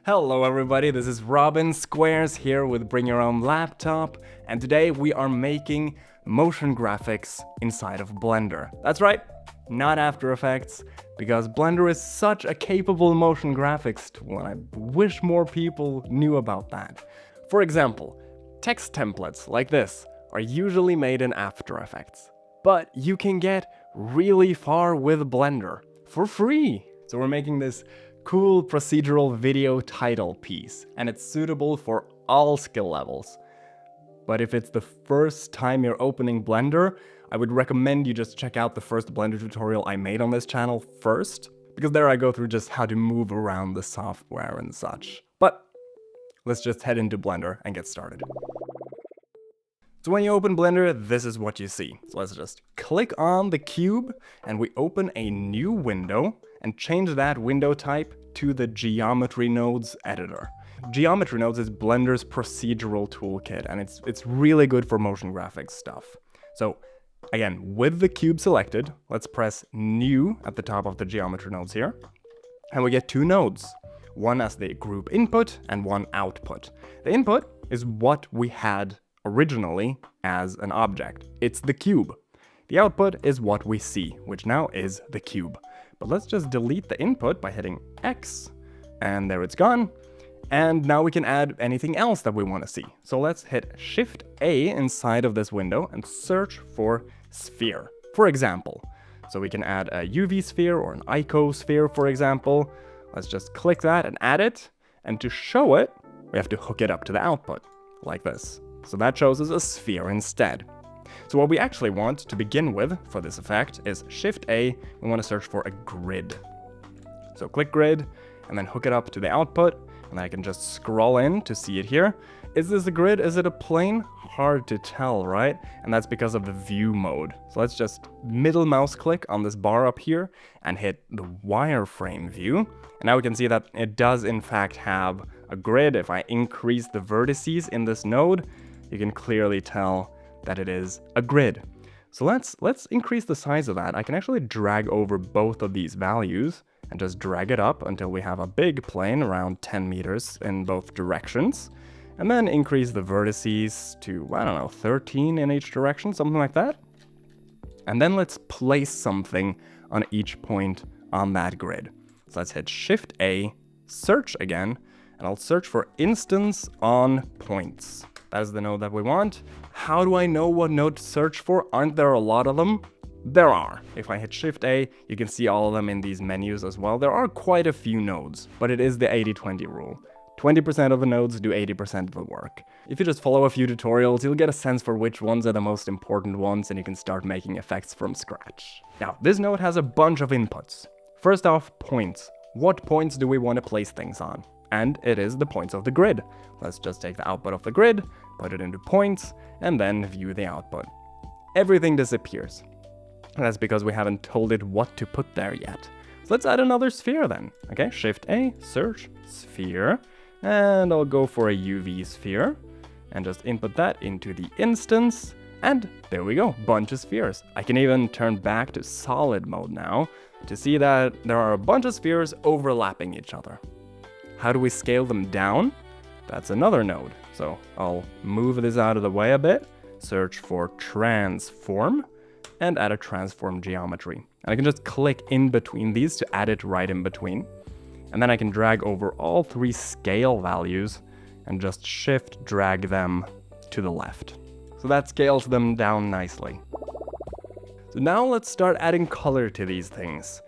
Hello everybody, this is Robin Squares here with Bring Your Own Laptop, and today we are making motion graphics inside of Blender. That's right, not After Effects, because Blender is such a capable motion graphics tool and I wish more people knew about that. For example, text templates like this are usually made in After Effects, but you can get really far with Blender for free. So we're making this cool procedural video title piece, and it's suitable for all skill levels. But if it's the first time you're opening Blender, I would recommend you just check out the first Blender tutorial I made on this channel first, because there I go through just how to move around the software and such. But let's just head into Blender and get started. So when you open Blender, this is what you see. So let's just click on the cube and we open a new window and change that window type to the Geometry Nodes editor. Geometry Nodes is Blender's procedural toolkit, and it's really good for motion graphics stuff. So again, with the cube selected, let's press New at the top of the Geometry Nodes here, and we get two nodes. One as the group input and one output. The input is what we had originally as an object. It's the cube. The output is what we see, which now is the cube. But let's just delete the input by hitting X, and there it's gone. And now we can add anything else that we want to see. So let's hit Shift A inside of this window and search for sphere, for example. So we can add a UV sphere or an icosphere, for example. Let's just click that and add it. And to show it, we have to hook it up to the output, like this. So that shows us a sphere instead. So what we actually want to begin with for this effect is Shift A, we want to search for a grid. So click grid, and then hook it up to the output, and I can just scroll in to see it here. Is this a grid? Is it a plane? Hard to tell, right? And that's because of the view mode. So let's just middle mouse click on this bar up here and hit the wireframe view. And now we can see that it does in fact have a grid. If I increase the vertices in this node, you can clearly tell that it is a grid. So let's increase the size of that. I can actually drag over both of these values and just drag it up until we have a big plane around 10 meters in both directions. And then increase the vertices to, I don't know, 13 in each direction, something like that. And then let's place something on each point on that grid. So let's hit Shift A, search again, and I'll search for instance on points. That is the node that we want. How do I know what node to search for? Aren't there a lot of them? There are. If I hit Shift A, you can see all of them in these menus as well. There are quite a few nodes, but it is the 80-20 rule. 20% of the nodes do 80% of the work. If you just follow a few tutorials, you'll get a sense for which ones are the most important ones, and you can start making effects from scratch. Now, this node has a bunch of inputs. First off, points. What points do we want to place things on? And it is the points of the grid. Let's just take the output of the grid, put it into points, and then view the output. Everything disappears. And that's because we haven't told it what to put there yet. So let's add another sphere then. Okay, Shift A, search, sphere, and I'll go for a UV sphere, and just input that into the instance, and there we go, bunch of spheres. I can even turn back to solid mode now to see that there are a bunch of spheres overlapping each other. How do we scale them down? That's another node. So I'll move this out of the way a bit, search for transform, and add a transform geometry. And I can just click in between these to add it right in between. And then I can drag over all three scale values and just shift drag them to the left. So that scales them down nicely. So now let's start adding color to these things.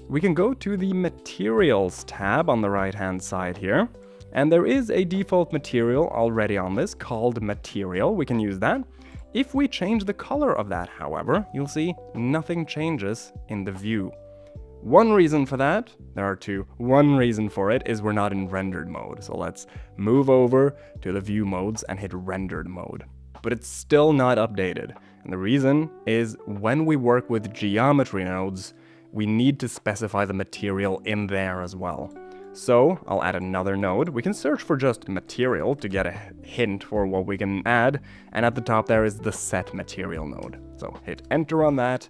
We can go to the Materials tab on the right-hand side here, and there is a default material already on this called Material. We can use that. If we change the color of that, however, you'll see nothing changes in the view. One reason for that, there are two. One reason for it is we're not in rendered mode. So let's move over to the view modes and hit rendered mode. But it's still not updated. And the reason is when we work with geometry nodes, we need to specify the material in there as well. So I'll add another node. We can search for just material to get a hint for what we can add. And at the top there is the set material node. So hit enter on that,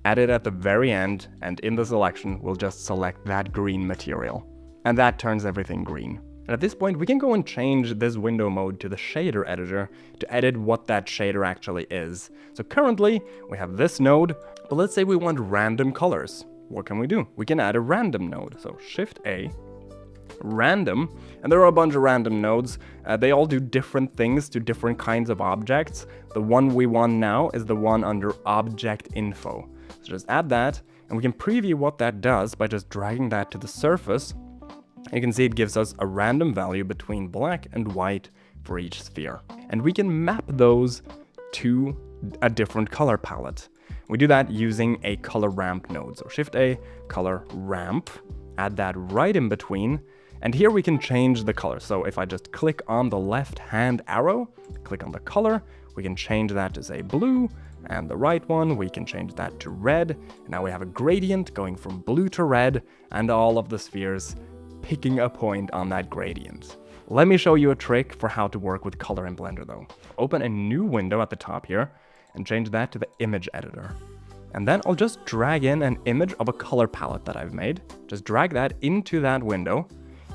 add it at the very end, and in the selection, we'll just select that green material. and that turns everything green. And at this point, we can go and change this window mode to the shader editor to edit what that shader actually is. So currently, we have this node, but let's say we want random colors. What can we do? We can add a random node. So Shift A, random, and there are a bunch of random nodes. They all do different things to different kinds of objects. The one we want now is the one under object info. So just add that, and we can preview what that does by just dragging that to the surface. You can see it gives us a random value between black and white for each sphere. And we can map those to a different color palette. We do that using a color ramp node. So Shift A, color ramp, add that right in between. And here we can change the color. So if I just click on the left hand arrow, click on the color, we can change that to say blue, and the right one, we can change that to red. And now we have a gradient going from blue to red, and all of the spheres picking a point on that gradient. Let me show you a trick for how to work with color in Blender though. Open a new window at the top here and change that to the image editor. And then I'll just drag in an image of a color palette that I've made. Just drag that into that window,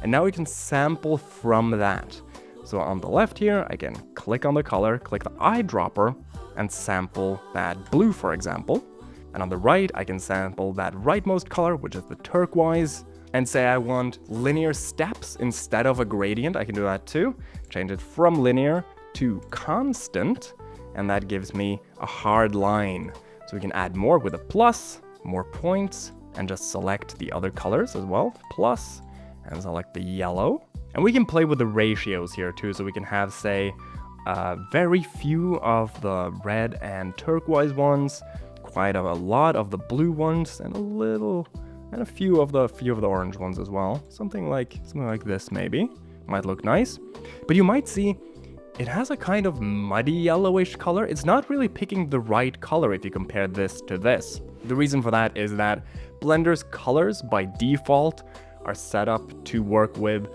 and now we can sample from that. So on the left here, I can click on the color, click the eyedropper, and sample that blue, for example. And on the right, I can sample that rightmost color, which is the turquoise, and say I want linear steps instead of a gradient. I can do that too. Change it from linear to constant, and that gives me a hard line. So we can add more with a plus, more points, and just select the other colors as well. Plus, and select the yellow. And we can play with the ratios here too, so we can have, say, very few of the red and turquoise ones, quite a lot of the blue ones, and a few of the orange ones as well. Something like this maybe. Might look nice. But you might see it has a kind of muddy yellowish color. It's not really picking the right color if you compare this to this. The reason for that is that Blender's colors by default are set up to work with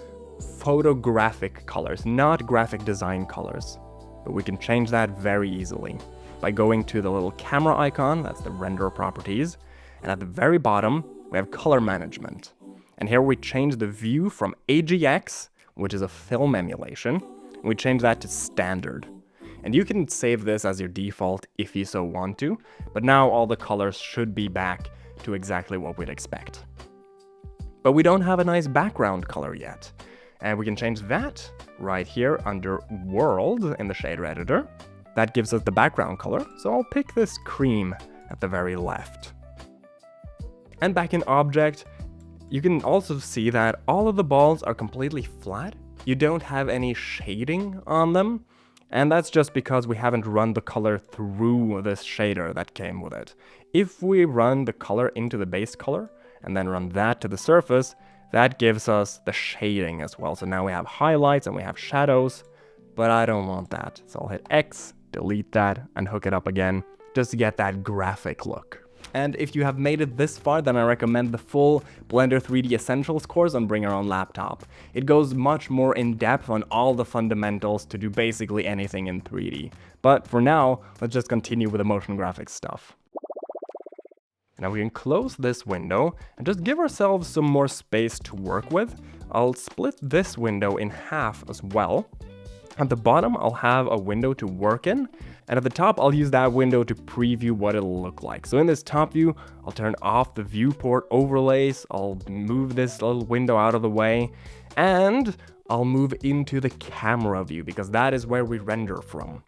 photographic colors, not graphic design colors. But we can change that very easily by going to the little camera icon, that's the render properties, and at the very bottom, we have color management. And here we change the view from AGX, which is a film emulation, and we change that to standard. And you can save this as your default if you so want to, but now all the colors should be back to exactly what we'd expect. But we don't have a nice background color yet. And we can change that right here under World in the shader editor. That gives us the background color, so I'll pick this cream at the very left. And back in Object, you can also see that all of the balls are completely flat. You don't have any shading on them, and that's just because we haven't run the color through this shader that came with it. If we run the color into the base color, and then run that to the surface, that gives us the shading as well. So now we have highlights and we have shadows, but I don't want that. So I'll hit X, delete that, and hook it up again, just to get that graphic look. And if you have made it this far, then I recommend the full Blender 3D Essentials course on Bring Your Own Laptop. It goes much more in depth on all the fundamentals to do basically anything in 3D. But for now, let's just continue with the motion graphics stuff. Now we can close this window and just give ourselves some more space to work with. I'll split this window in half as well. At the bottom, I'll have a window to work in, and at the top, I'll use that window to preview what it'll look like. So in this top view, I'll turn off the viewport overlays, I'll move this little window out of the way, and I'll move into the camera view, because that is where we render from.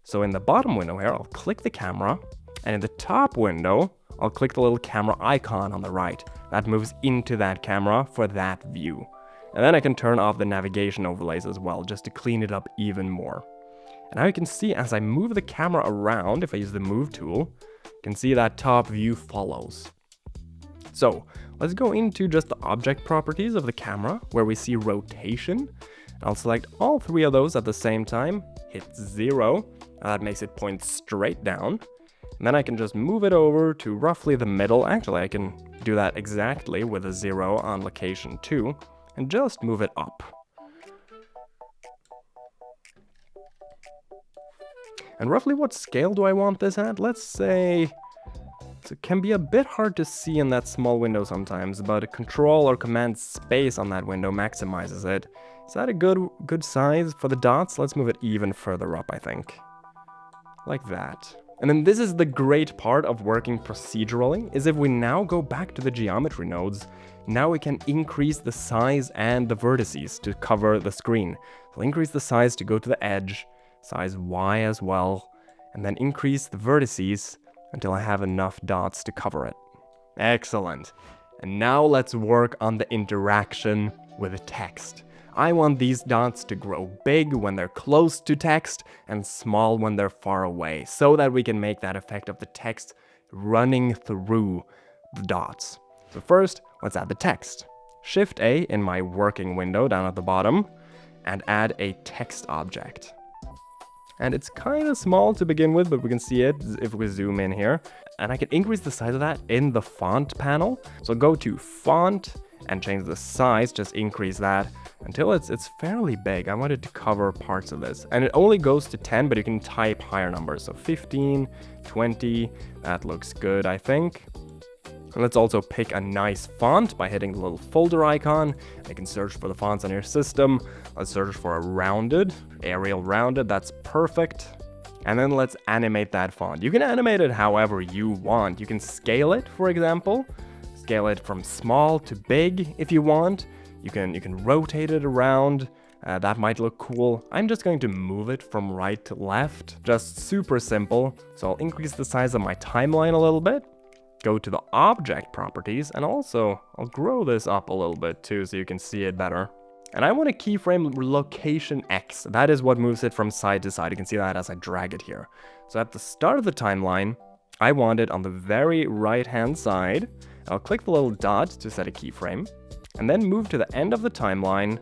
So in the bottom window here, I'll click the camera, and in the top window, I'll click the little camera icon on the right. That moves into that camera for that view. And then I can turn off the navigation overlays as well, just to clean it up even more. And now you can see as I move the camera around, if I use the move tool, you can see that top view follows. So let's go into just the object properties of the camera, where we see rotation. I'll select all three of those at the same time, hit 0, and that makes it point straight down. And then I can just move it over to roughly the middle. Actually, I can do that exactly with a 0 on location 2, and just move it up. And roughly what scale do I want this at? Let's say So it can be a bit hard to see in that small window sometimes, but a Control or Command space on that window maximizes it. Is that a good size for the dots? Let's move it even further up, I think. Like that. And then this is the great part of working procedurally, is if we now go back to the geometry nodes, now we can increase the size and the vertices to cover the screen. So increase the size to go to the edge, size Y as well, and then increase the vertices until I have enough dots to cover it. Excellent. And now let's work on the interaction with the text. I want these dots to grow big when they're close to text and small when they're far away, so that we can make that effect of the text running through the dots. So first, let's add the text. Shift A in my working window down at the bottom and add a text object. And it's kind of small to begin with, but we can see it if we zoom in here. And I can increase the size of that in the font panel. So go to font and change the size, just increase that until it's fairly big. I want it to cover parts of this. And it only goes to 10, but you can type higher numbers. So 15, 20, that looks good, I think. And let's also pick a nice font by hitting the little folder icon. You can search for the fonts on your system. Let's search for a rounded, Arial rounded, that's perfect. And then let's animate that font. You can animate it however you want. You can scale it, for example. Scale it from small to big if you want. You can rotate it around. That might look cool. I'm just going to move it from right to left. Just super simple. So I'll increase the size of my timeline a little bit. Go to the object properties, and also I'll grow this up a little bit too so you can see it better. And I want to keyframe location X. That is what moves it from side to side. You can see that as I drag it here. So at the start of the timeline, I want it on the very right hand side. I'll click the little dot to set a keyframe, and then move to the end of the timeline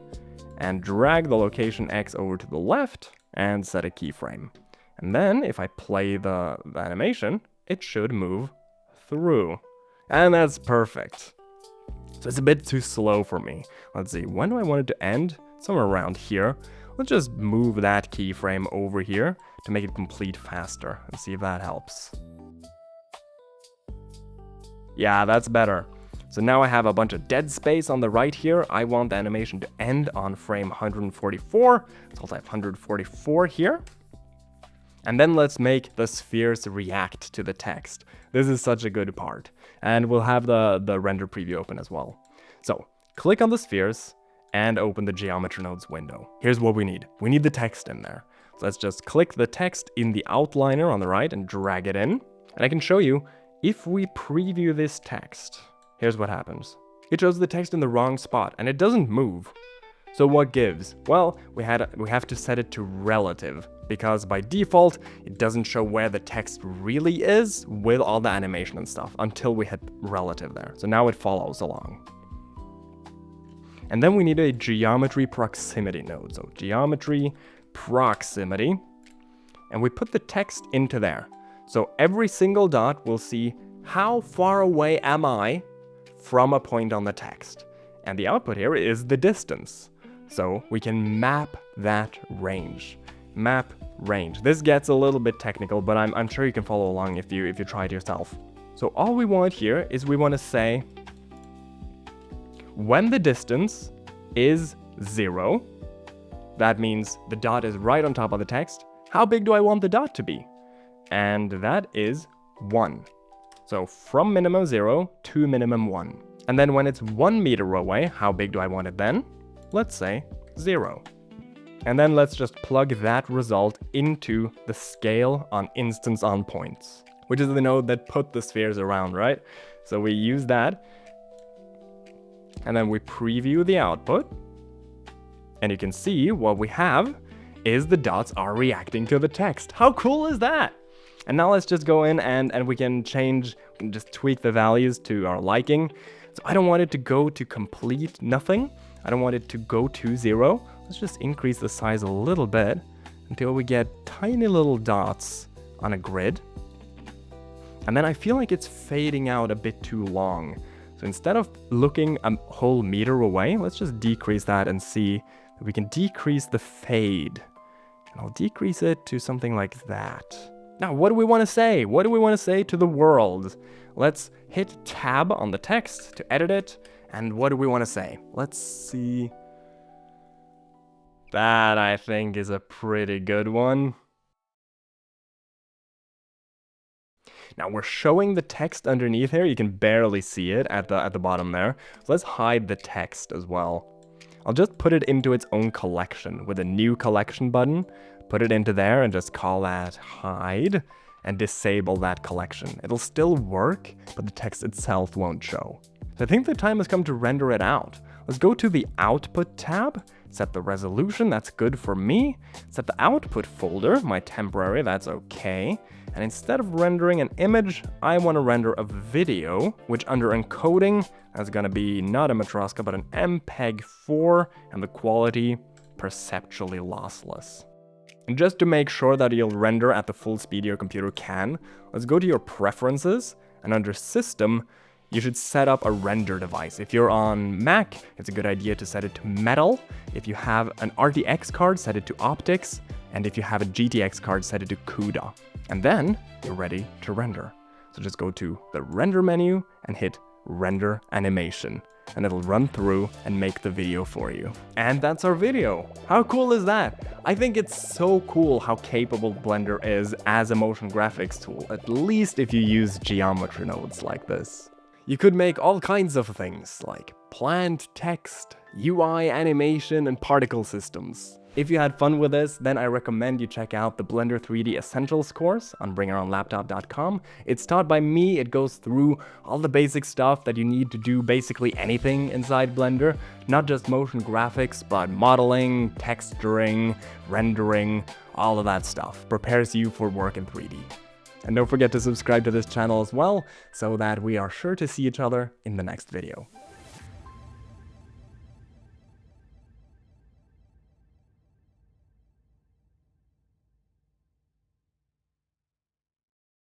and drag the location X over to the left and set a keyframe. And then if I play the animation, it should move through. And that's perfect. So it's a bit too slow for me. Let's see, when do I want it to end? Somewhere around here. Let's just move that keyframe over here to make it complete faster and see if that helps. Yeah, that's better. So now I have a bunch of dead space on the right here. I want the animation to end on frame 144. So I'll type 144 here. And then let's make the spheres react to the text. This is such a good part. And we'll have the render preview open as well. So click on the spheres and open the geometry nodes window. Here's what we need. We need the text in there. So let's just click the text in the outliner on the right and drag it in. And I can show you, if we preview this text, here's what happens. It shows the text in the wrong spot and it doesn't move. So what gives? Well, we have to set it to relative, because by default, it doesn't show where the text really is with all the animation and stuff until we hit relative there. So now it follows along. And then we need a geometry proximity node. So geometry proximity, and we put the text into there. So every single dot will see how far away am I from a point on the text. And the output here is the distance. So we can map that range. Map range. This gets a little bit technical, but I'm sure you can follow along if you try it yourself. So all we want here is we want to say when the distance is 0, that means the dot is right on top of the text. How big do I want the dot to be? And that is 1. So from minimum 0 to minimum 1. And then when it's 1 meter away, how big do I want it then? Let's say 0. And then let's just plug that result into the scale on instance on points, which is the node that put the spheres around, right? So we use that, and then we preview the output, and you can see what we have is the dots are reacting to the text. How cool is that? And now let's just go in and we can just tweak the values to our liking. So I don't want it to go to complete nothing. I don't want it to go to 0. Let's just increase the size a little bit until we get tiny little dots on a grid. And then I feel like it's fading out a bit too long. So instead of looking a whole meter away, let's just decrease that and see that we can decrease the fade. And I'll decrease it to something like that. Now, what do we want to say? What do we want to say to the world? Let's hit tab on the text to edit it. And what do we want to say? Let's see. That, I think, is a pretty good one. Now we're showing the text underneath here. You can barely see it at the bottom there. So let's hide the text as well. I'll just put it into its own collection with a new collection button. Put it into there and just call that hide and disable that collection. It'll still work, but the text itself won't show. So I think the time has come to render it out. Let's go to the Output tab, set the resolution, that's good for me. Set the output folder, my temporary, that's okay. And instead of rendering an image, I want to render a video, which under encoding is going to be not a Matroska, but an MPEG-4, and the quality perceptually lossless. And just to make sure that you'll render at the full speed your computer can, let's go to your preferences, and under System, you should set up a render device. If you're on Mac, it's a good idea to set it to Metal. If you have an RTX card, set it to Optics. And if you have a GTX card, set it to CUDA. And then you're ready to render. So just go to the render menu and hit render animation. And it'll run through and make the video for you. And that's our video. How cool is that? I think it's so cool how capable Blender is as a motion graphics tool, at least if you use geometry nodes like this. You could make all kinds of things, like plant, text, UI, animation, and particle systems. If you had fun with this, then I recommend you check out the Blender 3D Essentials course on bringyourownlaptop.com. It's taught by me. It goes through all the basic stuff that you need to do basically anything inside Blender. Not just motion graphics, but modeling, texturing, rendering, all of that stuff. Prepares you for work in 3D. And don't forget to subscribe to this channel as well, so that we are sure to see each other in the next video.